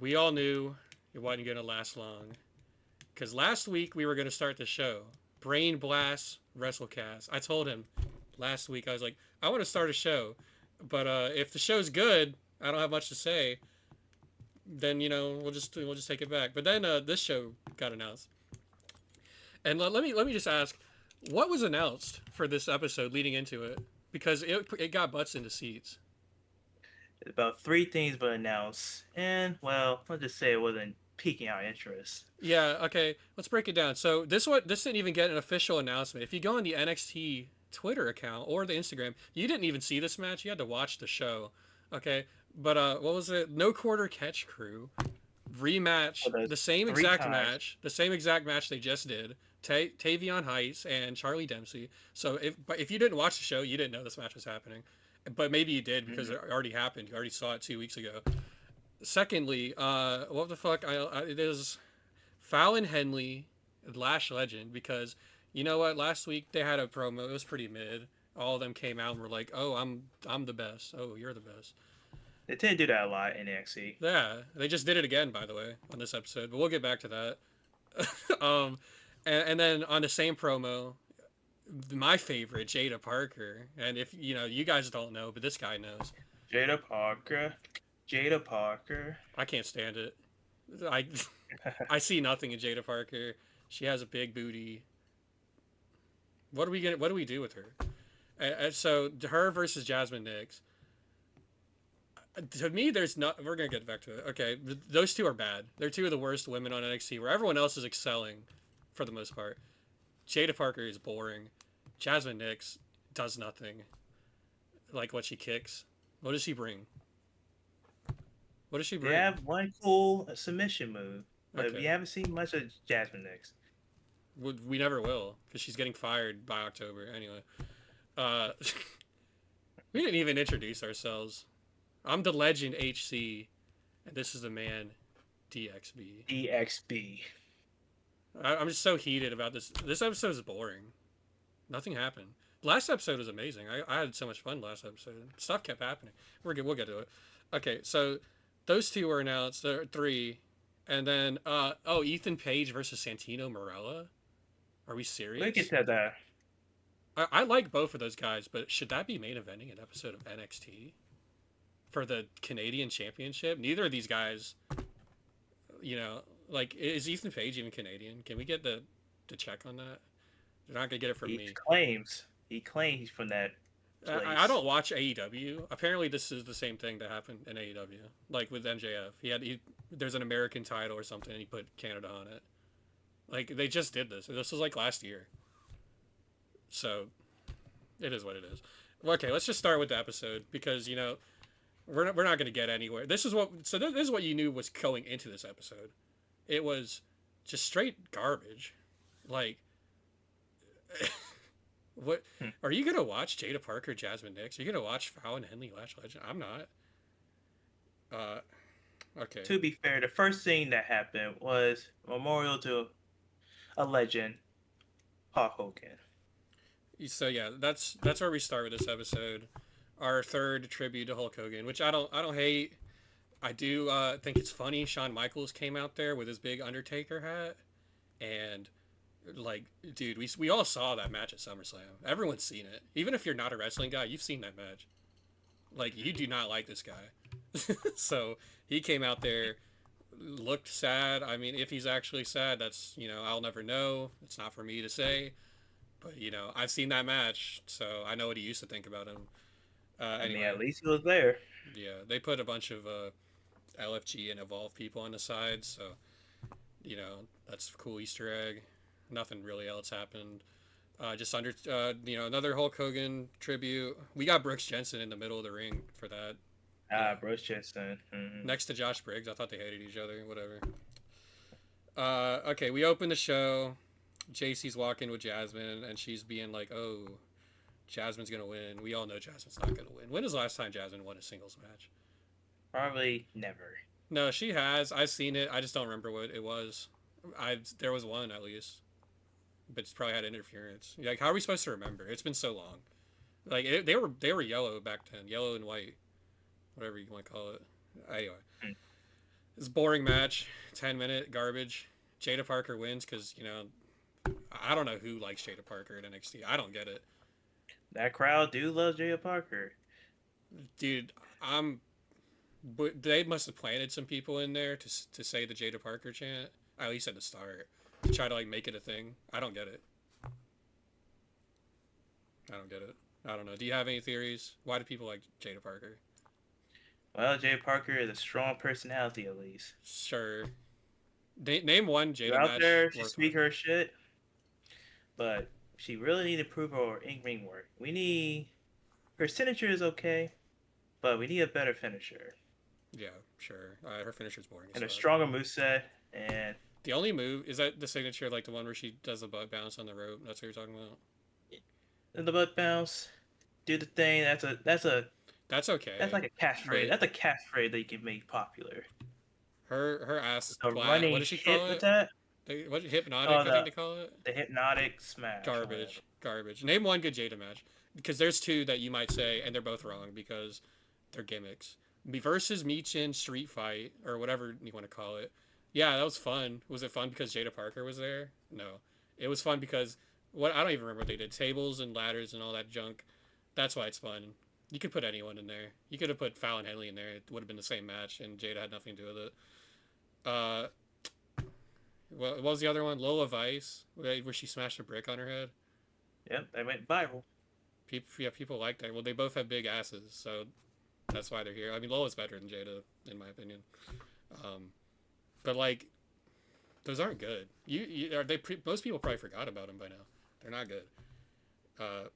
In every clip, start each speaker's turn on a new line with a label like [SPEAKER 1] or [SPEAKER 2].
[SPEAKER 1] We all knew it wasn't going to last long. Because last week we were going to start the show. Brain Blast WrestleCast. I told him last week, I was like, I want to start a show. But if the show's good, I don't have much to say. Then, we'll just take it back. But then this show got announced. And let me just ask, what was announced for this episode leading into it? Because it got butts into seats.
[SPEAKER 2] About three things were announced, and well, let's just say it wasn't piquing our interest.
[SPEAKER 1] Yeah, okay. Let's break it down. So this didn't even get an official announcement. If you go on the NXT Twitter account or the Instagram, you didn't even see this match. You had to watch the show. Okay. But what was it? No quarter catch crew rematch,
[SPEAKER 2] For the
[SPEAKER 1] the same
[SPEAKER 2] three
[SPEAKER 1] exact
[SPEAKER 2] times,
[SPEAKER 1] match, the same exact match they just did. Tavion Heights and Charlie Dempsey. So if you didn't watch the show, you didn't know this match was happening. But maybe you did because
[SPEAKER 2] hmm
[SPEAKER 1] it already happened. You already saw it 2 weeks ago. Secondly, what the fuck? It is Fallon Henley, Lash Legend, because you know what? Last week they had a promo. It was pretty mid. All of them came out and were like, "Oh, I'm the best. Oh, you're the best."
[SPEAKER 2] they tend to do that a lot in NXT.
[SPEAKER 1] Yeah, they just did it again, by the way, on this episode. But we'll get back to that. um, and then on the same promo, my favorite, Jada Parker. And if you guys don't know, but this guy knows.
[SPEAKER 2] Jada Parker, Jada Parker.
[SPEAKER 1] I can't stand it. I I see nothing in Jada Parker. She has a big booty. What do we do with her? So her versus Jasmine Nix. To me, there's not. We're gonna get back to it. Okay, those two are bad. They're two of the worst women on NXT, where everyone else is excelling, for the most part. Jada Parker is boring. Jasmine Nix does nothing. Like what she kicks. What does she bring? What does she
[SPEAKER 2] They
[SPEAKER 1] bring?
[SPEAKER 2] have one cool submission move, but we
[SPEAKER 1] Okay,
[SPEAKER 2] haven't seen much of Jasmine Nix.
[SPEAKER 1] we never will because she's getting fired by October anyway. Uh, we didn't even introduce ourselves. I'm the legend HC, and this is the man DXB.
[SPEAKER 2] EXB.
[SPEAKER 1] I'm just so heated about this. This episode is boring. Nothing happened. Last episode was amazing. I had so much fun last episode. Stuff kept happening. We'll get to it. Okay, so those two were announced. There are three, and then Ethan Page versus Santino Marella. Are we
[SPEAKER 2] We'll get
[SPEAKER 1] serious?
[SPEAKER 2] to that.
[SPEAKER 1] I like both of those guys, but should that be main eventing an episode of NXT for the Canadian Championship? Neither of these guys, like, is Ethan Page even Canadian? Can we get the check on that? They're not gonna get it from me.
[SPEAKER 2] He claims he's from that
[SPEAKER 1] I
[SPEAKER 2] place.
[SPEAKER 1] don't watch AEW. Apparently, this is the same thing that happened in AEW, like with MJF. There's an American title or something, and he put Canada on it. Like they just did this. This was like last year, so it is what it is. Okay, let's just start with the episode because we're not going to get anywhere. This is what you knew was going into this episode. It was just straight garbage. Like, what
[SPEAKER 2] Hmm.
[SPEAKER 1] are you gonna watch? Jada Parker, Jasmine Nix? Are you gonna watch Fallon Henley, Lash Legend? I'm not. Uh, okay.
[SPEAKER 2] To be fair, the first thing that happened was memorial to a legend, Hulk Hogan.
[SPEAKER 1] So yeah, that's where we start with this episode. Our third tribute to Hulk Hogan, which I don't hate. I do think it's funny. Shawn Michaels came out there with his big Undertaker hat, and like, dude, we all saw that match at SummerSlam. Everyone's seen it. Even if you're not a wrestling guy, you've seen that match. Like, you do not like this guy. So he came out there, looked sad. I mean, if he's actually sad, that's, I'll never know. It's not for me to say. But, I've seen that match, so I know what he used to think about him.
[SPEAKER 2] I mean,
[SPEAKER 1] Anyway,
[SPEAKER 2] at least he was there.
[SPEAKER 1] yeah, they put a bunch of LFG and Evolve people on the side, so, that's a cool Easter egg. Nothing really else happened. Just under, another Hulk Hogan tribute. We got Brooks Jensen in the middle of the ring for that. Yeah,
[SPEAKER 2] Bruce Jensen. Hmm.
[SPEAKER 1] next to Josh Briggs. I thought they hated each other. Whatever. Okay, we open the show. JC's walking with Jasmine, and she's being like, "Oh, Jasmine's gonna win." We all know Jasmine's not gonna win. When is the last time Jasmine won a singles match?
[SPEAKER 2] Probably never.
[SPEAKER 1] No, she has. I've seen it. I just don't remember what it was. There was one at least, but it's probably had interference. Like, how are we supposed to remember? It's been so long. Like they were yellow back then, yellow and white, whatever you want to call it. Anyway,
[SPEAKER 2] Hmm.
[SPEAKER 1] This boring match, 10-minute garbage. Jada Parker wins because I don't know who likes Jada Parker at NXT. I don't get it,
[SPEAKER 2] That crowd do love Jada Parker.
[SPEAKER 1] dude. I'm. But they must have planted some people in there to say the Jada Parker chant at least at the start to try to like make it a thing. I don't get it. I don't get it. I don't know. Do you have any theories? Why do people like Jada Parker?
[SPEAKER 2] Well, Jada Parker is a strong personality, at least.
[SPEAKER 1] Sure. Name one
[SPEAKER 2] She's
[SPEAKER 1] Jada
[SPEAKER 2] out
[SPEAKER 1] match
[SPEAKER 2] there, she
[SPEAKER 1] worth
[SPEAKER 2] speak
[SPEAKER 1] watching.
[SPEAKER 2] her shit, but she really need to improve her in-ring work. We need her signature is okay, but we need a better finisher
[SPEAKER 1] Yeah, sure. Her finisher's boring as
[SPEAKER 2] and a
[SPEAKER 1] fuck.
[SPEAKER 2] stronger moveset. And
[SPEAKER 1] The only move is that the signature, like the one where she does the butt bounce on the rope. That's what you're talking about.
[SPEAKER 2] the butt bounce, do the thing.
[SPEAKER 1] That's
[SPEAKER 2] That's
[SPEAKER 1] okay,
[SPEAKER 2] like a catchphrase.
[SPEAKER 1] but
[SPEAKER 2] That's a catchphrase that you can make popular.
[SPEAKER 1] her ass
[SPEAKER 2] A
[SPEAKER 1] flat. What
[SPEAKER 2] running
[SPEAKER 1] does she
[SPEAKER 2] hit
[SPEAKER 1] call
[SPEAKER 2] with
[SPEAKER 1] it?
[SPEAKER 2] that.
[SPEAKER 1] What hypnotic?
[SPEAKER 2] Oh,
[SPEAKER 1] I think they call it.
[SPEAKER 2] the hypnotic smash. Or whatever.
[SPEAKER 1] Garbage. Name one good Jada match, because there's two that you might say, and they're both wrong because they're gimmicks. Versus Michin Street Fight or whatever you want to call it. Yeah, that was fun. Was it fun because Jada Parker was there? No, it was fun because what I don't even remember what they did. Tables and ladders and all that junk. That's why it's fun. You could put anyone in there. You could have put Fallon Henley in there. It would have been the same match, and Jada had nothing to do with it. Uh, what was the other one? Lola Vice, where she smashed a brick on her head.
[SPEAKER 2] Yep, that went viral.
[SPEAKER 1] People like that. Well, they both have big asses, so that's why they're here. I mean, Lola's better than Jada, in my opinion. Um, but like, those aren't good. Most people probably forgot about them by now. They're not good. Uh,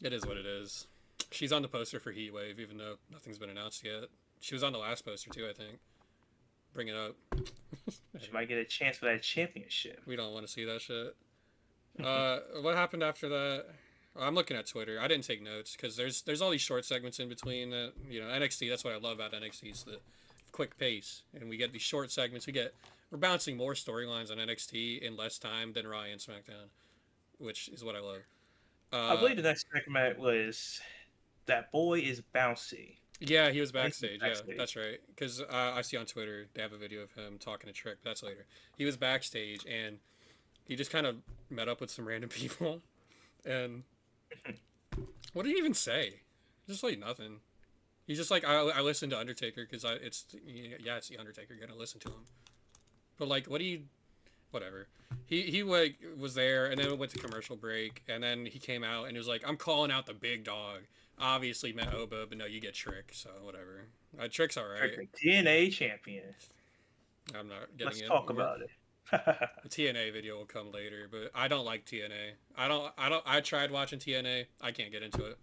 [SPEAKER 1] it is what it is. She's on the poster for Heatwave, even though nothing's been announced yet. She was on the last poster too, I think. Bring it up.
[SPEAKER 2] She might get a chance for that championship.
[SPEAKER 1] We don't want to see that shit. What happened after that? I'm looking at Twitter. I didn't take notes because there's all these short segments in between that NXT. That's what I love about NXT is the quick pace, and we get these short segments. We're bouncing more storylines on NXT in less time than Raw and SmackDown, which is what I love.
[SPEAKER 2] I believe the next segment was that boy is bouncy.
[SPEAKER 1] Yeah, he was
[SPEAKER 2] I think he's
[SPEAKER 1] backstage. Yeah,
[SPEAKER 2] backstage.
[SPEAKER 1] that's right. Because I see on Twitter they have a video of him talking to Trick. But that's later. He was backstage and he just kind of met up with some random people, and what did he even say? Just like nothing. He's just like I listen to Undertaker because it's the Undertaker. Gonna listen to him. But like, what do you? Whatever. He like was there and then it went to commercial break and then he came out and he was like, I'm calling out the big dog. Obviously meant Oba, but no, you get Trick, so whatever. Trick's all right.
[SPEAKER 2] Trick, TNA champion.
[SPEAKER 1] I'm not getting
[SPEAKER 2] Let's
[SPEAKER 1] it.
[SPEAKER 2] talk about it.
[SPEAKER 1] The TNA video will come later, but I don't like TNA. I tried watching TNA. I can't get into it.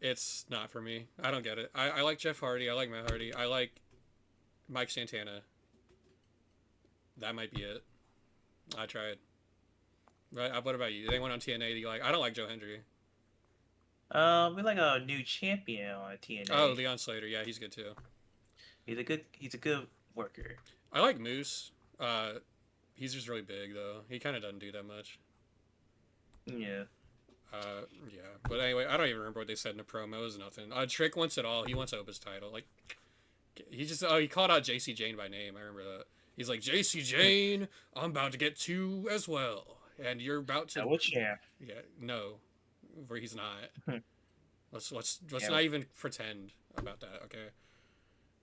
[SPEAKER 1] It's not for me. I don't get it. I like Jeff Hardy. I like Matt Hardy. I like Mike Santana. That might be it. I tried. Right? What about you? Did anyone on TNA that you like? I don't like Joe Hendry.
[SPEAKER 2] We like a new champion on TNA.
[SPEAKER 1] Oh, Leon Slater. Yeah, he's good too.
[SPEAKER 2] He's a good worker.
[SPEAKER 1] I like Moose. He's just really big though. He kind of doesn't do that much.
[SPEAKER 2] Yeah.
[SPEAKER 1] Yeah. But anyway, I don't even remember what they said in the promo. It was nothing. Trick wants it all. He wants Oba's title. Like, he called out JC Jane by name. I remember that. He's like, JC Jane, I'm about to get two as well, and you're about to.
[SPEAKER 2] What champ?
[SPEAKER 1] Yeah. No, where he's not.
[SPEAKER 2] Hmm.
[SPEAKER 1] Let's
[SPEAKER 2] Yeah.
[SPEAKER 1] not even pretend about that. Okay.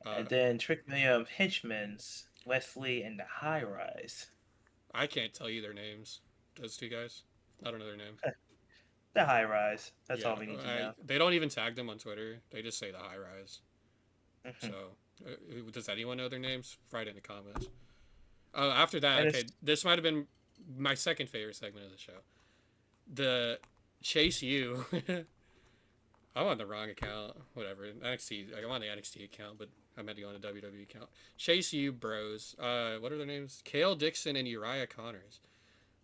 [SPEAKER 2] And then Trick William Henchman's Wesley and the High Rise.
[SPEAKER 1] I can't tell you their names. Those two guys. I don't know their name.
[SPEAKER 2] The High Rise. That's
[SPEAKER 1] Yeah,
[SPEAKER 2] all we need to know.
[SPEAKER 1] they don't even tag them on Twitter. They just say the high rise.
[SPEAKER 2] Mhm.
[SPEAKER 1] So, does anyone know their names? Write in the comments. After that,
[SPEAKER 2] And
[SPEAKER 1] okay,
[SPEAKER 2] it's-
[SPEAKER 1] this might have been my second favorite segment of the show. The Chase U. I'm on the wrong account. Whatever. NXT. I'm on the NXT account, but I meant to go on the WWE account. Chase U Bros. What are their names? Kale Dixon and Uriah Connors.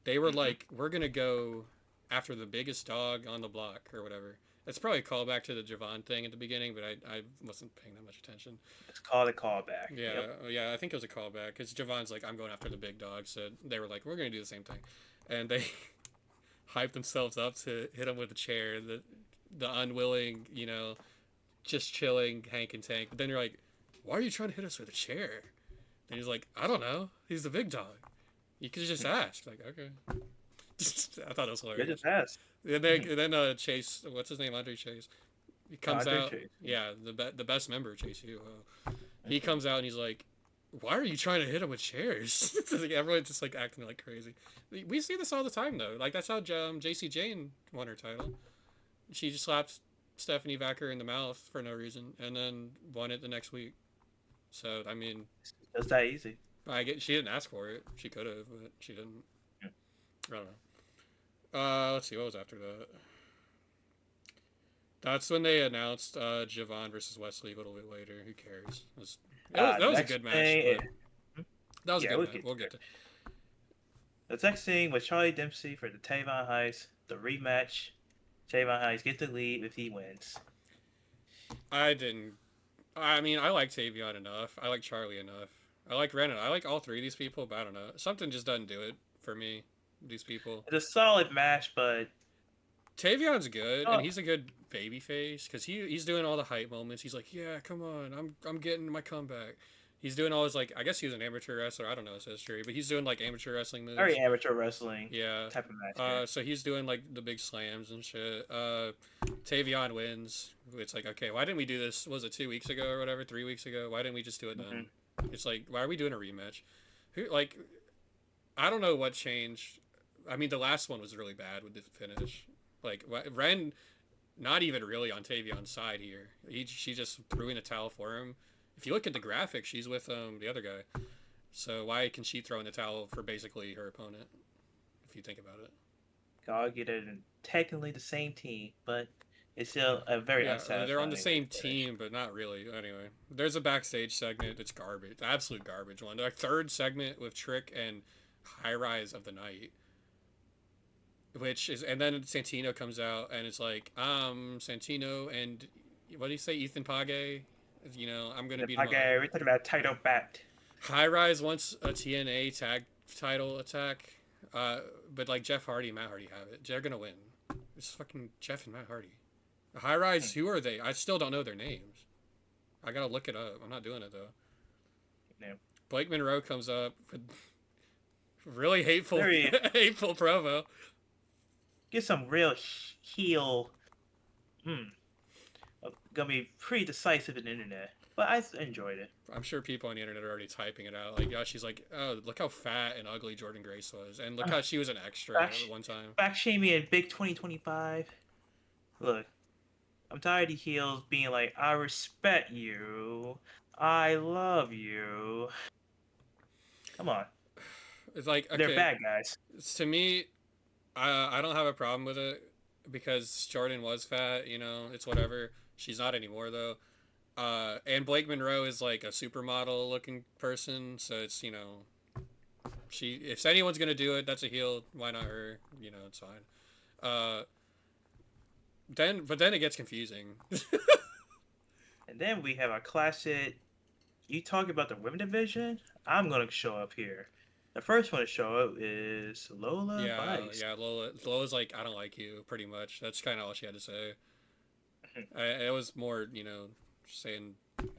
[SPEAKER 1] They were like, we're gonna go after the biggest dog on the block or whatever. It's probably a callback to the Javon thing at the beginning, but I wasn't paying that much attention.
[SPEAKER 2] It's called a callback.
[SPEAKER 1] Yeah,
[SPEAKER 2] Yep.
[SPEAKER 1] yeah, I think it was a callback because Javon's like, I'm going after the big dog, so they were like, we're gonna do the same thing, and they hyped themselves up to hit him with a chair. The unwilling, just chilling Hank and Tank. But then you're like, why are you trying to hit us with a chair? And he's like, I don't know. He's the big dog. You could just ask. Like, okay. I thought it was
[SPEAKER 2] Good
[SPEAKER 1] hilarious.
[SPEAKER 2] as ass.
[SPEAKER 1] And then Chase, what's his name? Andre Chase. He comes
[SPEAKER 2] Andre
[SPEAKER 1] out.
[SPEAKER 2] Chase.
[SPEAKER 1] Yeah, the best member, Chase U. He comes out and he's like, why are you trying to hit him with chairs? Like, everyone's just like acting like crazy. We see this all the time though. Like that's how JC Jane won her title. She just slapped Stephanie Vacker in the mouth for no reason, and then won it the next week. So I mean,
[SPEAKER 2] It's that easy.
[SPEAKER 1] she didn't ask for it. She could have, but she didn't.
[SPEAKER 2] Yeah.
[SPEAKER 1] I don't know. Let's see what was after that. That's when they announced Javon versus Wesley a little bit later. Who cares? That was a good match. That was a good match. We'll get to.
[SPEAKER 2] The next thing was Charlie Dempsey for the Tavon Heist, the rematch. Tavon Heist get the lead if he wins.
[SPEAKER 1] I mean, I like Tavion enough. I like Charlie enough. I like Renan. I like all three of these people, but I don't know. Something just doesn't do it for me. These people.
[SPEAKER 2] It's a solid match, but
[SPEAKER 1] Tavion's good, and he's a good baby face because he's doing all the hype moments. He's like, yeah, come on, I'm getting my comeback. He's doing all his like, I guess he was an amateur wrestler. I don't know his history, but he's doing like amateur wrestling moves.
[SPEAKER 2] Very amateur wrestling.
[SPEAKER 1] Yeah.
[SPEAKER 2] Type of match.
[SPEAKER 1] So he's doing like the big slams and shit. Tavion wins. It's like, okay, why didn't we do this? Was it 2 weeks ago or whatever? 3 weeks ago? Why didn't we just do it then? It's like, why are we doing a rematch? Like, I don't know what changed. I mean, the last one was really bad with the finish. Like Ren, not even really on Tavion's side here. She just threw in a towel for him. If you look at the graphic, she's with the other guy. So why can she throw in the towel for basically her opponent? If you think about it.
[SPEAKER 2] God, get it technically the same team, but it's still a very unsatisfying.
[SPEAKER 1] They're on the same team, but not really. Anyway, there's a backstage segment that's garbage, absolute garbage one. The third segment with Trick and High Rise of the Night. Which is, and then Santino comes out and it's like, Santino and what do you say, Ethan Page? You know, I'm gonna beat him up.
[SPEAKER 2] We're talking about title bat.
[SPEAKER 1] High Rise wants a TNA tag title attack, but like Jeff Hardy and Matt Hardy have it. They're gonna win. It's fucking Jeff and Matt Hardy. High Rise, who are they? I still don't know their names. I gotta look it up. I'm not doing it though.
[SPEAKER 2] No.
[SPEAKER 1] Blake Monroe comes up with really hateful promo.
[SPEAKER 2] Get some real heel. Gonna be pretty decisive in the internet, but I enjoyed it.
[SPEAKER 1] I'm sure people on the internet are already typing it out. Like, yeah, she's like, oh, look how fat and ugly Jordan Grace was, and look how she was an extra at one time.
[SPEAKER 2] Back shaming in Big 2025. Look, I'm tired of heels being like, I respect you, I love you. Come on.
[SPEAKER 1] It's like, okay,
[SPEAKER 2] they're bad guys.
[SPEAKER 1] To me, I don't have a problem with it because Jordan was fat, you know, it's whatever. She's not anymore though. And Blake Monroe is like a supermodel looking person, so it's, you know, if anyone's gonna do it, that's a heel. Why not her? You know, it's fine. Then it gets confusing.
[SPEAKER 2] And then we have a classic. You talk about the women division. I'm gonna show up here. The first one to show up is Lola Vice.
[SPEAKER 1] Yeah, Lola's like, I don't like you, pretty much. That's kind of all she had to say. It was more, you know, saying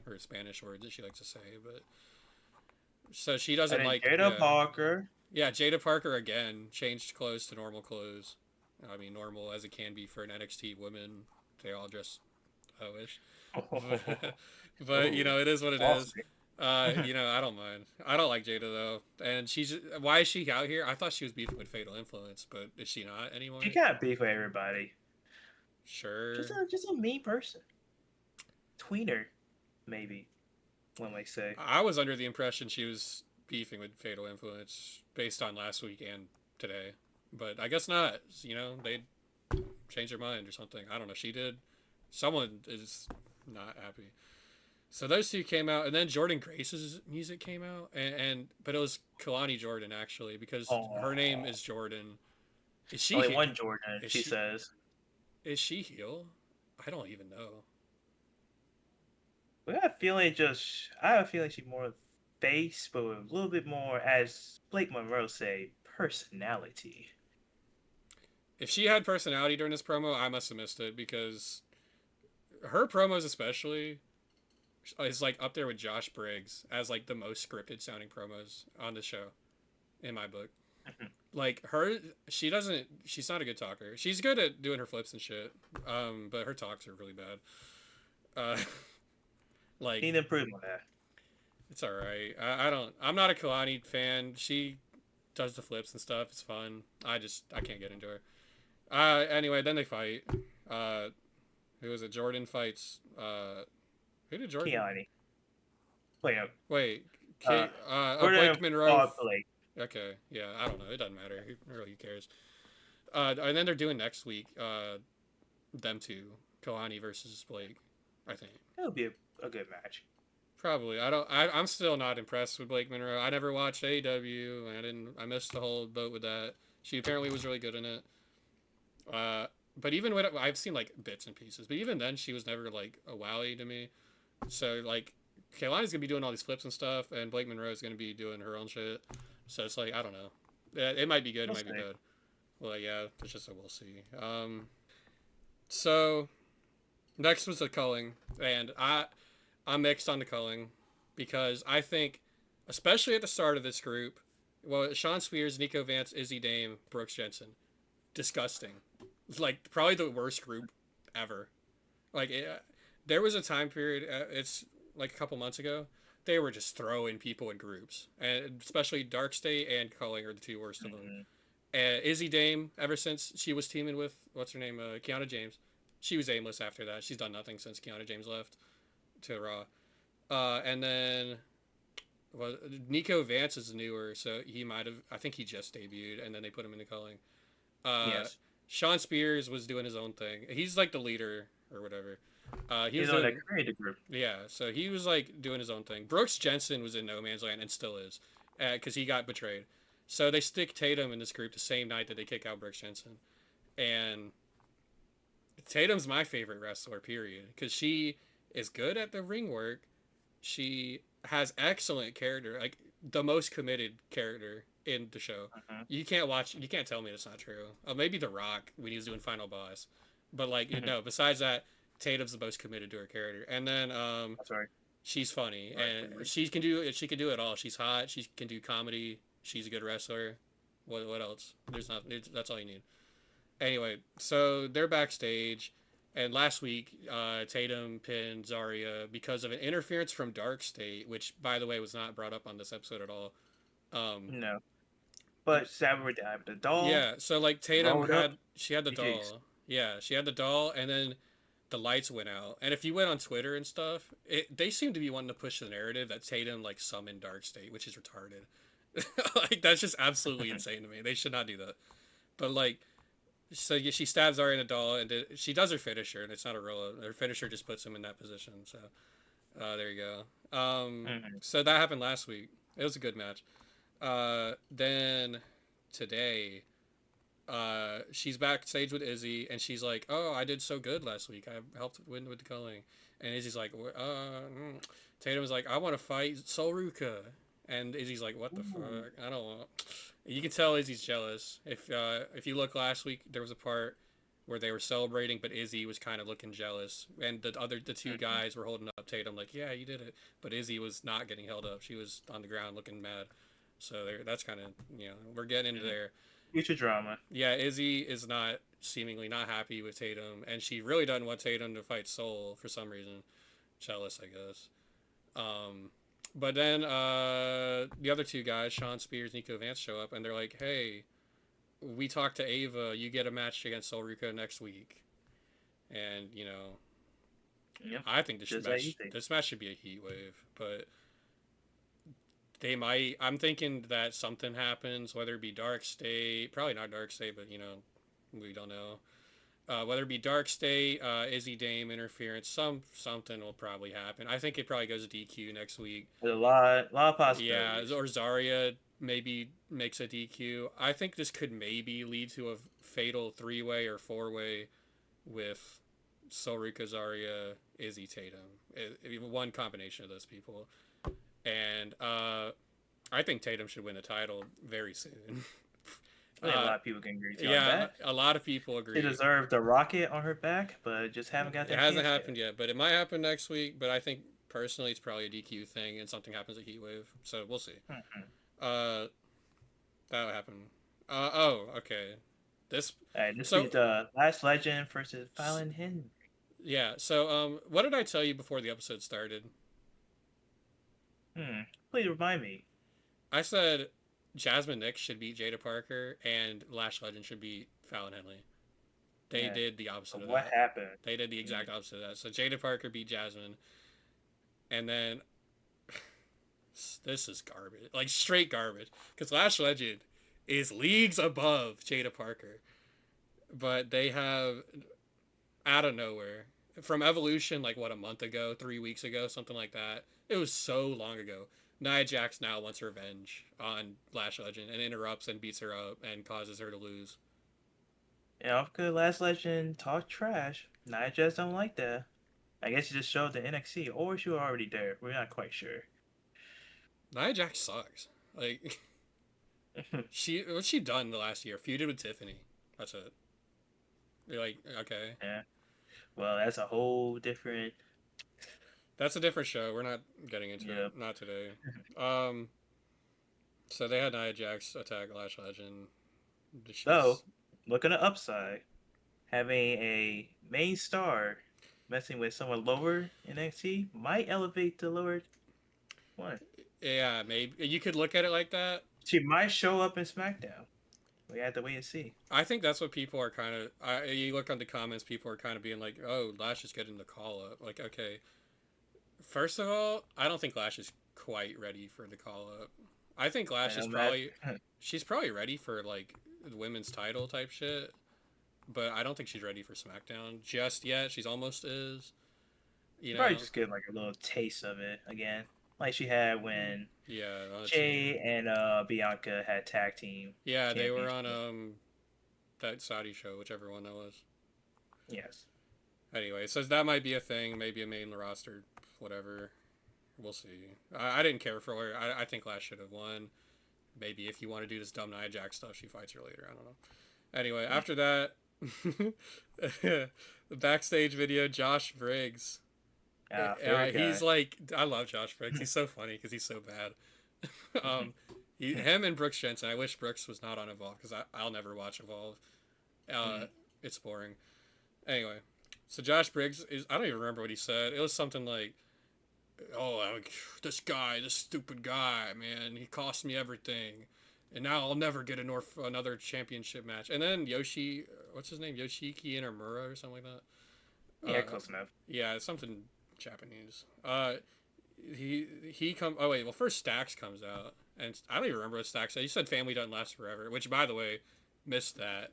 [SPEAKER 1] her Spanish words that she likes to say, but so she doesn't like
[SPEAKER 2] Jada Parker.
[SPEAKER 1] Yeah, Jada Parker again changed clothes to normal clothes. I mean, normal as it can be for an NXT woman. They all dress hoish. But you know, it is what it is. You know, I don't mind. I don't like Jada though, and why is she out here? I thought she was beefing with Fatal Influence, but is she not anymore?
[SPEAKER 2] She can't beef with everybody.
[SPEAKER 1] Sure.
[SPEAKER 2] Just a mean person. Tweener, maybe. One might say.
[SPEAKER 1] I was under the impression she was beefing with Fatal Influence based on last week and today, but I guess not. You know, they changed their mind or something. I don't know. She did. Someone is not happy. So those two came out, and then Jordan Grace's music came out, but it was Kalani Jordan actually because her name is Jordan. Is she
[SPEAKER 2] only one Jordan? She says.
[SPEAKER 1] Is she heel? I don't even know.
[SPEAKER 2] I have a feeling she's more face, but with a little bit more, as Blake Monroe say, personality.
[SPEAKER 1] If she had personality during this promo, I must have missed it because her promos especially, is like up there with Josh Briggs as like the most scripted sounding promos on the show, in my book. Like her, she's not a good talker. She's good at doing her flips and shit, but her talks are really bad. Uh, like
[SPEAKER 2] Need to improve on that.
[SPEAKER 1] it's all right. I'm not a Kalani fan. She does the flips and stuff. It's fun. I can't get into her. Anyway, then they fight. Who was it? Jordan fights. Who did Jordan?
[SPEAKER 2] Keone. Wait, no.
[SPEAKER 1] Wait.
[SPEAKER 2] Jordan
[SPEAKER 1] Blake Monroe.
[SPEAKER 2] fought Blake.
[SPEAKER 1] Okay. Yeah, I don't know. It doesn't matter. Who really cares? And then they're doing next week. Them two, Kalani versus Blake. I think.
[SPEAKER 2] That would be a good match.
[SPEAKER 1] Probably. I'm still not impressed with Blake Monroe. I never watched AEW. I missed the whole boat with that. She apparently was really good in it. But even when I've seen like bits and pieces, but even then she was never like a wowie to me. So like, Kaylani's gonna be doing all these flips and stuff, and Blake Monroe is gonna be doing her own shit. So it's like I don't know. It might be good. It might be bad. Well, yeah, it's just a we'll see. So next was the culling, and I'm mixed on the culling because I think, especially at the start of this group, well, Sean Spears, Nico Vance, Izzy Dame, Brooks Jensen, disgusting. Like probably the worst group ever. Like there was a time period. It's like a couple months ago. They were just throwing people in groups, and especially Dark State and Culling are the two worst of them. Izzy Dame, ever since she was teaming with what's her name, Kiana James, she was aimless after that. She's done nothing since Kiana James left to Raw. And then well, Nico Vance is newer, so he might have. I think he just debuted, and then they put him in the Culling.
[SPEAKER 2] Yes.
[SPEAKER 1] Sean Spears was doing his own thing. He's like the leader or whatever.
[SPEAKER 2] He's on that creative group.
[SPEAKER 1] Yeah, so he was like doing his own thing. Brooks Jensen was in no man's land and still is, because he got betrayed. So they stick Tatum in this group the same night that they kick out Brooks Jensen, and Tatum's my favorite wrestler. Period, because she is good at the ring work. She has excellent character, like the most committed character in the show. You can't tell me that's not true. Maybe The Rock when he was doing Final Boss, but like no. Besides that, Tatum's the most committed to her character, and then
[SPEAKER 2] That's right.
[SPEAKER 1] she's funny and she can do it all. She's hot. She can do comedy. She's a good wrestler. What else? That's all you need. Anyway, so they're backstage, and last week Tatum pinned Zarya because of an interference from Dark State, which by the way was not brought up on this episode at all.
[SPEAKER 2] No. But Saber died with the doll.
[SPEAKER 1] Yeah, so like Tatum had the
[SPEAKER 2] Jeez.
[SPEAKER 1] doll. Yeah, she had the doll, and then the lights went out. And if you went on Twitter and stuff, they seem to be wanting to push the narrative that Tatum like summoned Dark State, which is retarded. Like that's just absolutely insane to me. They should not do that. But like, so yeah, she stabs Zarya in the doll, and she does her finisher, and it's not a roll. Her finisher just puts him in that position. So there you go. So that happened last week. It was a good match. Then today, she's backstage with Izzy, and she's like, "Oh, I did so good last week. I helped win with the culling." And Izzy's like, Tatum's like, "I want to fight Sol Ruka," and Izzy's like, "What the fuck? I don't want." You can tell Izzy's jealous. If you look last week, there was a part where they were celebrating, but Izzy was kind of looking jealous, and the two guys were holding up Tatum like, "Yeah, you did it," but Izzy was not getting held up. She was on the ground looking mad. So that's kind of, we're getting into there.
[SPEAKER 2] Future drama.
[SPEAKER 1] Yeah, Izzy is seemingly not happy with Tatum, and she really doesn't want Tatum to fight Sol for some reason. Jealous, I guess. But then the other two guys, Sean Spears, Nico Vance, show up, and they're like, "Hey, we talked to Ava. You get a match against Sol Ruka next week." And, I think this match should be a heat wave, but they might. I'm thinking that something happens, whether it be Dark State, probably not Dark State, but we don't know. Whether it be Dark State, Izzy Dame interference, something will probably happen. I think it probably goes DQ next week.
[SPEAKER 2] There's a lot of possibilities.
[SPEAKER 1] Yeah, or Zarya maybe makes a DQ. I think this could maybe lead to a fatal 3-way or 4-way with Sol Ruka, Zarya, Izzy, Tatum. One combination of those people. And I think Tatum should win the title very soon.
[SPEAKER 2] I think a lot of people can agree on that.
[SPEAKER 1] Yeah, a lot of people agree.
[SPEAKER 2] She deserved the rocket on her back, but just haven't got that.
[SPEAKER 1] It hasn't happened yet, but it might happen next week. But I think personally it's probably a DQ thing and something happens at Heatwave. So we'll see.
[SPEAKER 2] Mhm.
[SPEAKER 1] Uh, that'll happen. Oh, okay. This
[SPEAKER 2] All right, this
[SPEAKER 1] so
[SPEAKER 2] is the Last Legend versus Fallon Henry.
[SPEAKER 1] yeah. So what did I tell you before the episode started?
[SPEAKER 2] Please remind me.
[SPEAKER 1] I said Jasmine Nix should beat Jada Parker and Lash Legend should beat Fallon Henley. They
[SPEAKER 2] Yeah.
[SPEAKER 1] did the opposite of
[SPEAKER 2] What
[SPEAKER 1] that.
[SPEAKER 2] happened?
[SPEAKER 1] They did the exact opposite of that. So Jada Parker beat Jasmine, and then this is garbage, like straight garbage. Because Lash Legend is leagues above Jada Parker, but they have out of nowhere from Evolution, like what, a month ago, 3 weeks ago, something like that. It was so long ago. Nia Jax now wants revenge on Lash Legend and interrupts and beats her up and causes her to lose.
[SPEAKER 2] Yeah, because Last Legend talk trash. Nia just don't like that. I guess she just showed the NXT, or she was already there. We're not quite sure.
[SPEAKER 1] Nia Jax sucks. Like what's she done the last year? Feuded with Tiffany. That's it. You're like, okay.
[SPEAKER 2] Yeah. Well, that's a whole different.
[SPEAKER 1] That's a different show. We're not getting into
[SPEAKER 2] Yep.
[SPEAKER 1] it. Not today. Um so they had Nia Jax attack Lash Legend. She's,
[SPEAKER 2] So, look at the upside. Having a main star messing with someone lower in NXT might elevate the lower one.
[SPEAKER 1] yeah, maybe you could look at it like that.
[SPEAKER 2] She might show up in SmackDown. We have to wait and see.
[SPEAKER 1] I think that's what people are kind of. You look on the comments, people are kind of being like, "Oh, Lash is getting the call up." Like, okay, first of all, I don't think Lash is quite ready for the call up. I think Lash is probably she's probably ready for like the women's title type shit, but I don't think she's ready for SmackDown just yet. She's almost is. You know,
[SPEAKER 2] Probably just get like a little taste of it again, like she had when
[SPEAKER 1] yeah,
[SPEAKER 2] Jay and Bianca had tag team.
[SPEAKER 1] yeah, they were on
[SPEAKER 2] championship.
[SPEAKER 1] that Saudi show, whichever one that was.
[SPEAKER 2] Yes.
[SPEAKER 1] Anyway, so that might be a thing, maybe a main roster, whatever. We'll see. I didn't care for her. I think Lash should have won. Maybe if you want to do this dumb Nia Jax stuff, she fights her later. I don't know. Anyway, after that, the backstage video, Josh Briggs. He's like, I love Josh Briggs. He's so funny because he's so bad. Him and Brooks Jensen. I wish Brooks was not on Evolve because I'll never watch Evolve. It's boring. Anyway, so Josh Briggs is. I don't even remember what he said. It was something like, "Oh, this stupid guy, man, he cost me everything, and now I'll never get another championship match." And then what's his name, Yoshiki Inamura or something like that.
[SPEAKER 2] Yeah, close enough.
[SPEAKER 1] Yeah, something Japanese. He come. Oh wait, well first Stax comes out, and I don't even remember what Stax said. He said family doesn't last forever, which by the way, missed that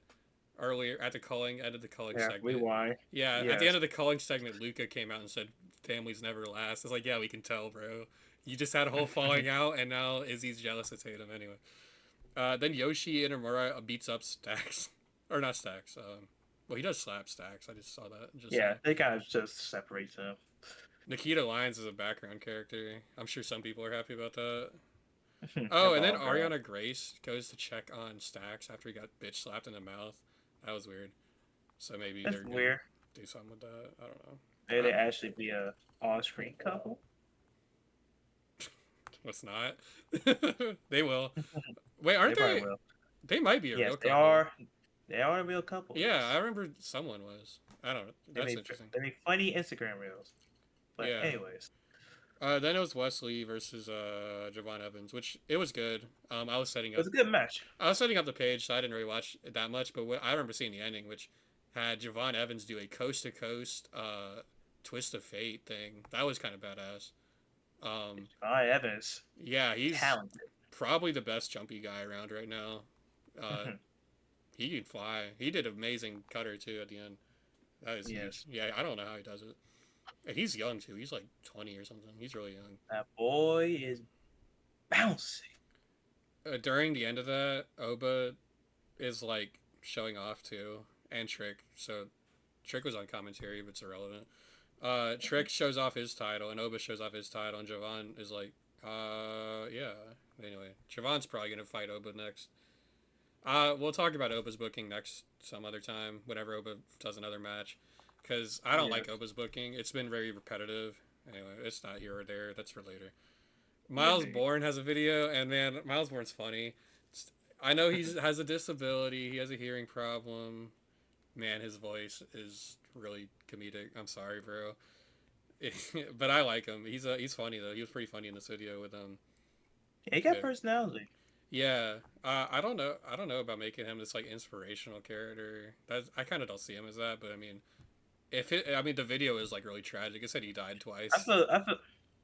[SPEAKER 1] earlier at the end of the culling segment.
[SPEAKER 2] Rewind.
[SPEAKER 1] Yeah,
[SPEAKER 2] Yes.
[SPEAKER 1] at the end of the culling segment, Luca came out and said families never last. It's like, yeah, we can tell, bro. You just had a whole falling out, and now Izzy's jealous of Tatum anyway. Then Yoshi Inamura beats up Stax, or not Stax. Well, he does slap Stax. I just saw that.
[SPEAKER 2] Yeah, they kind of just separate them.
[SPEAKER 1] Nikita Lyons is a background character. I'm sure some people are happy about that. Oh, and then Ariana Grace goes to check on Stax after he got bitch slapped in the mouth. That was weird. So maybe
[SPEAKER 2] That's
[SPEAKER 1] they're
[SPEAKER 2] weird.
[SPEAKER 1] gonna do something with that. I don't know.
[SPEAKER 2] Maybe they actually be a on-screen couple.
[SPEAKER 1] Let's not. They will. Wait, aren't
[SPEAKER 2] probably
[SPEAKER 1] they?
[SPEAKER 2] will.
[SPEAKER 1] They might be a
[SPEAKER 2] Yes,
[SPEAKER 1] real
[SPEAKER 2] they
[SPEAKER 1] couple.
[SPEAKER 2] are. They are a real couple.
[SPEAKER 1] Yeah, I remember someone was. I don't know. That's interesting.
[SPEAKER 2] They make funny Instagram reels. But
[SPEAKER 1] Yeah.
[SPEAKER 2] anyways,
[SPEAKER 1] Then it was Wesley versus Javon Evans, which it was good. I was setting
[SPEAKER 2] it
[SPEAKER 1] up.
[SPEAKER 2] was a good match.
[SPEAKER 1] I was setting up the page, so I didn't really watch it that much. But I remember seeing the ending, which had Javon Evans do a coast to coast twist of fate thing. That was kind of badass.
[SPEAKER 2] Evans,
[SPEAKER 1] Yeah, he's
[SPEAKER 2] talented.
[SPEAKER 1] probably the best jumpy guy around right now. He can fly. He did an amazing cutter too at the end. That is
[SPEAKER 2] Yes.
[SPEAKER 1] huge. Yeah, I don't know how he does it. And he's young too. He's like 20 or something. He's really young.
[SPEAKER 2] That boy is bouncing.
[SPEAKER 1] During the end of that, Oba is like showing off too, and Trick. So Trick was on commentary, but it's irrelevant. Trick shows off his title, and Oba shows off his title, and Javon is like, yeah. Anyway, Javon's probably gonna fight Oba next. We'll talk about Oba's booking next some other time, whenever Oba does another match, because I don't like Oba's booking. It's been very repetitive. Anyway, it's not here or there. That's for later.
[SPEAKER 2] Yeah,
[SPEAKER 1] Miles Bourne has a video, and man, Miles Bourne's funny. I know he has a disability. He has a hearing problem. Man, his voice is really comedic. I'm sorry, bro. But I like him. He's funny though. He was pretty funny in this video with
[SPEAKER 2] he got
[SPEAKER 1] yeah,
[SPEAKER 2] personality.
[SPEAKER 1] yeah. I don't know. I don't know about making him this like inspirational character. That I kind of don't see him as that. But I mean, I mean, the video is like really tragic. It said he died twice.
[SPEAKER 2] I feel,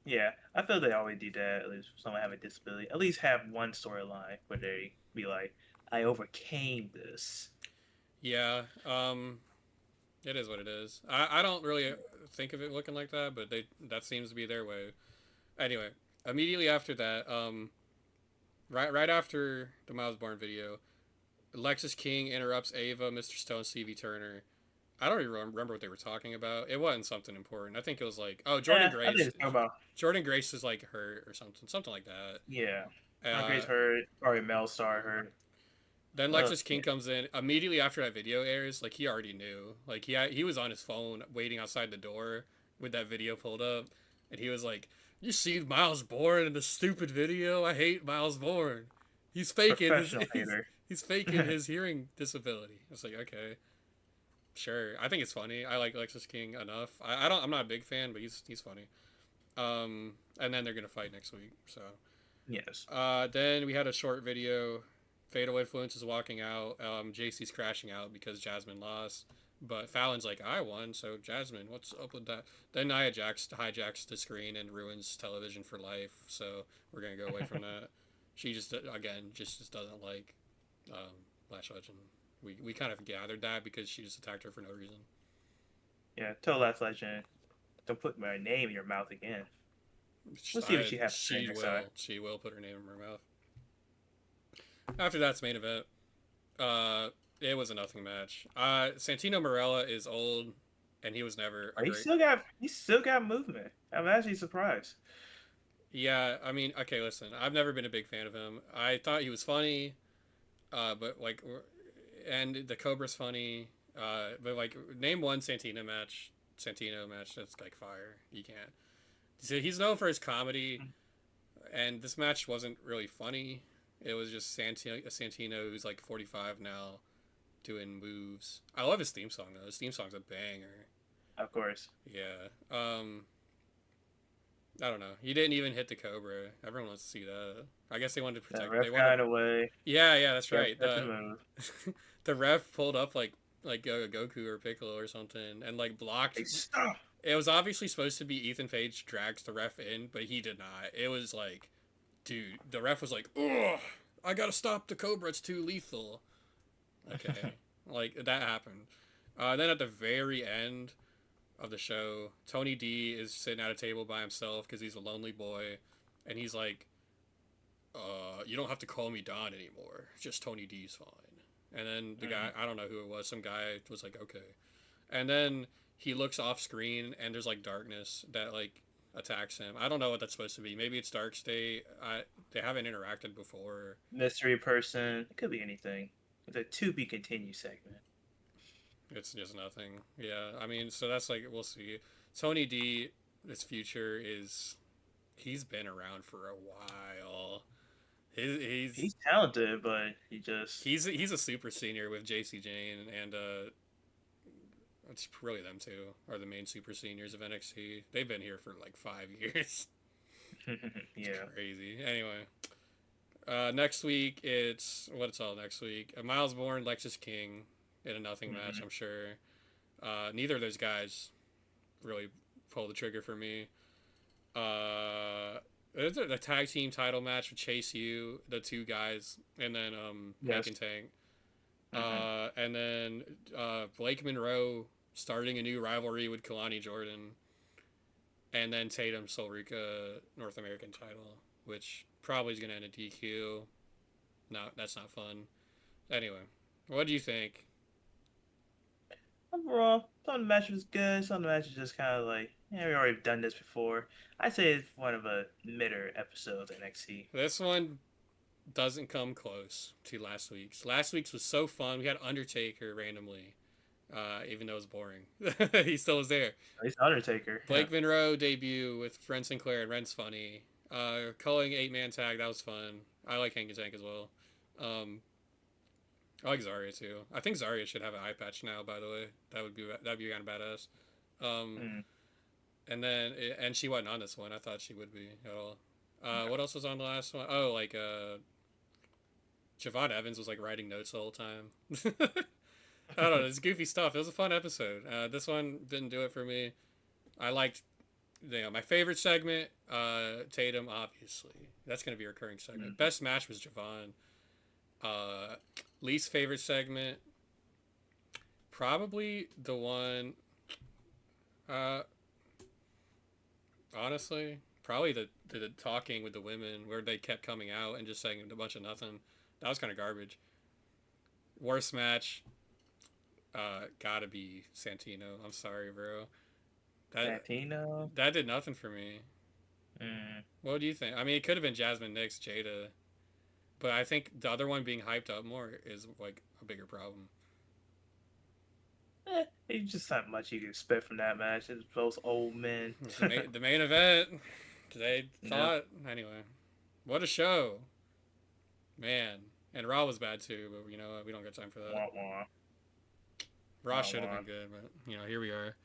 [SPEAKER 2] yeah, I feel they always do that. At least someone have a disability. At least have one storyline where they be like, "I overcame this."
[SPEAKER 1] Yeah. It is what it is. I don't really think of it looking like that, but that seems to be their way. Anyway, immediately after that, right after the Miles Bourne video, Lexus King interrupts Ava, Mr. Stone, Stevie Turner. I don't even remember what they were talking about. It wasn't something important. I think it was like, oh, Jordan
[SPEAKER 2] I think
[SPEAKER 1] Grace.
[SPEAKER 2] it's talking about
[SPEAKER 1] Jordan Grace is like hurt or something like that.
[SPEAKER 2] yeah.
[SPEAKER 1] Uh,
[SPEAKER 2] Grace heard, or Mel Star heard.
[SPEAKER 1] then Lexus
[SPEAKER 2] Yeah.
[SPEAKER 1] King comes in immediately after that video airs. Like he already knew. Like he was on his phone waiting outside the door with that video pulled up, and he was like, "You see Miles Bourne in the stupid video? I hate Miles Bourne. He's faking his
[SPEAKER 2] Professional hater.
[SPEAKER 1] he's faking his hearing disability." It's like okay, sure. I think it's funny. I like Lexus King enough. I don't. I'm not a big fan, but he's funny. And then they're gonna fight next week. So
[SPEAKER 2] Yes.
[SPEAKER 1] then we had a short video. Fatal Influence is walking out. JC's crashing out because Jasmine lost. But Fallon's like, I won, so Jasmine, what's up with that? Then Nia Jax hijacks the screen and ruins television for life. So we're gonna go away from that. She just again just doesn't like Lash Legend. We kind of gathered that because she just attacked her for no reason.
[SPEAKER 2] Yeah. Tell Last Legend, don't put my name in your mouth again. We'll see what she has to say next time.
[SPEAKER 1] She will put her name in her mouth. After that's main event. It was a nothing match. Santino Marella is old, and he was never a
[SPEAKER 2] He
[SPEAKER 1] great.
[SPEAKER 2] still got movement. I'm actually surprised.
[SPEAKER 1] Yeah, I mean, okay, listen, I've never been a big fan of him. I thought he was funny, but like, and the Cobra's funny. But like, name one Santino match that's like fire. You can't. So he's known for his comedy, and this match wasn't really funny. It was just Santino who's like 45 now, doing moves. I love his theme song though. His theme song's a banger.
[SPEAKER 2] Of course.
[SPEAKER 1] Yeah. I don't know. He didn't even hit the Cobra. Everyone wants to see that. I guess they wanted to
[SPEAKER 2] That
[SPEAKER 1] protect.
[SPEAKER 2] ref
[SPEAKER 1] They
[SPEAKER 2] got
[SPEAKER 1] wanted.
[SPEAKER 2] away.
[SPEAKER 1] Yeah, that's
[SPEAKER 2] Yeah,
[SPEAKER 1] right.
[SPEAKER 2] that's a move.
[SPEAKER 1] The ref pulled up like Goku or Piccolo or something, and like blocked.
[SPEAKER 2] Hey, stop.
[SPEAKER 1] It was obviously supposed to be Ethan Page drags the ref in, but he did not. It was like, dude, the ref was like, "Ugh, I gotta stop the Cobra. It's too lethal." Okay, like that happened. Then at the very end of the show, Tony D is sitting at a table by himself because he's a lonely boy, and he's like, "You don't have to call me Don anymore. Just Tony D's fine." And then the guy, I don't know who it was, some guy was like, "Okay," and then he looks off screen and there's like darkness that like attacks him. I don't know what that's supposed to be. Maybe it's Dark State. They haven't interacted before.
[SPEAKER 2] Mystery person. It could be anything. It's a to be continued segment.
[SPEAKER 1] It's just nothing. Yeah, I mean, so that's like we'll see. Tony D, his future is he's been around for a while.
[SPEAKER 2] He's talented, but he just
[SPEAKER 1] He's a super senior with JC Jane and it's really them two are the main super seniors of NXT. They've been here for like 5 years. It's
[SPEAKER 2] yeah.
[SPEAKER 1] crazy. Anyway, next week it's what's all next week. Miles Bourne, Lexus King in a nothing match. I'm sure. Neither of those guys really pull the trigger for me. There's a tag team title match with Chase U, the two guys, and then
[SPEAKER 2] Yes.
[SPEAKER 1] Hank and Tank. And then Blake Monroe starting a new rivalry with Kalani Jordan. And then Tatum Solrica North American title, which probably is going to end a DQ. No, that's not fun. Anyway, what do you think?
[SPEAKER 2] Overall, some of the match was good. Some of the match is just kind of like, yeah, we already done this before. I'd say it's one of a midder episode of NXT.
[SPEAKER 1] This one doesn't come close to last week's. Last week's was so fun. We had Undertaker randomly. even though it was boring. He still was there.
[SPEAKER 2] At least Undertaker.
[SPEAKER 1] Blake Monroe debut with Ren Sinclair, and Ren's funny. Culling 8-man tag, that was fun. I like Hank Tank as well. I like Zarya too. I think Zarya should have an eye patch now. By the way, that'd be kind of badass. And then and she wasn't on this one. I thought she would be at all. What else was on the last one? Oh, like Javon Evans was like writing notes the whole time. I don't know. It's goofy stuff. It was a fun episode. This one didn't do it for me. I liked, my favorite segment, Tatum, obviously. That's going to be a recurring segment. Best match was Javon. Least favorite segment, probably the one, honestly, probably the talking with the women where they kept coming out and just saying a bunch of nothing. That was kind of garbage. Worst match, gotta be Santino. I'm sorry, bro.
[SPEAKER 2] Santino?
[SPEAKER 1] That did nothing for me. What do you think? I mean, it could have been Jasmine Nix, Jada. But I think the other one being hyped up more is like a bigger problem.
[SPEAKER 2] It's just not much you can expect from that match. It's both old men.
[SPEAKER 1] The main event. They thought anyway. What a show, man. And Raw was bad too, but we don't got time for that. Raw should have been good, but here we are.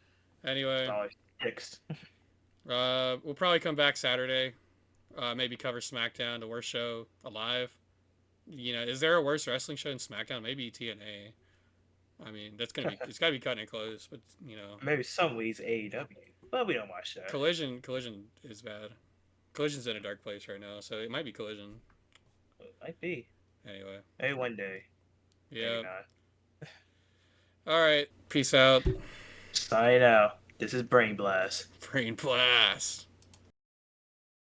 [SPEAKER 1] Anyway,
[SPEAKER 2] fixed.
[SPEAKER 1] We'll probably come back Saturday. Maybe cover SmackDown, the worst show alive. Is there a worse wrestling show than SmackDown? Maybe TNA. I mean, it's got to be cutting it close, but
[SPEAKER 2] maybe some weeks AEW, but we don't watch that.
[SPEAKER 1] Collision is bad. Collision's in a dark place right now, so it might be Collision.
[SPEAKER 2] It might be.
[SPEAKER 1] Anyway.
[SPEAKER 2] Maybe one day.
[SPEAKER 1] Yeah. All right. Peace out.
[SPEAKER 2] Sign out. This is Brain Blast.
[SPEAKER 1] Brain Blast.